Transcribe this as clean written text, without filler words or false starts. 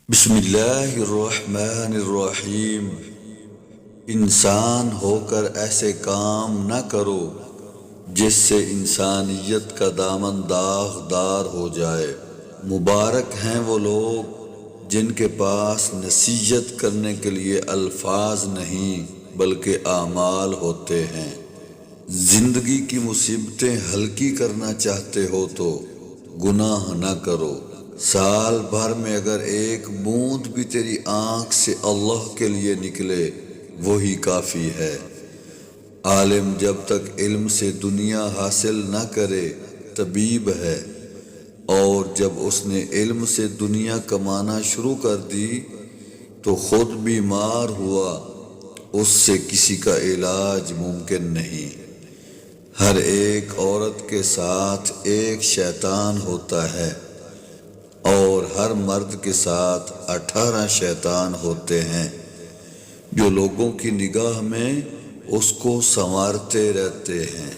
بسم اللہ الرحمن الرحیم۔ انسان ہو کر ایسے کام نہ کرو جس سے انسانیت کا دامن داغدار ہو جائے۔ مبارک ہیں وہ لوگ جن کے پاس نصیحت کرنے کے لیے الفاظ نہیں بلکہ اعمال ہوتے ہیں۔ زندگی کی مصیبتیں ہلکی کرنا چاہتے ہو تو گناہ نہ کرو۔ سال بھر میں اگر ایک بوند بھی تیری آنکھ سے اللہ کے لیے نکلے وہی کافی ہے۔ عالم جب تک علم سے دنیا حاصل نہ کرے طبیب ہے، اور جب اس نے علم سے دنیا کمانا شروع کر دی تو خود بیمار ہوا، اس سے کسی کا علاج ممکن نہیں۔ ہر ایک عورت کے ساتھ ایک شیطان ہوتا ہے اور ہر مرد کے ساتھ 18 شیطان ہوتے ہیں جو لوگوں کی نگاہ میں اس کو سنوارتے رہتے ہیں۔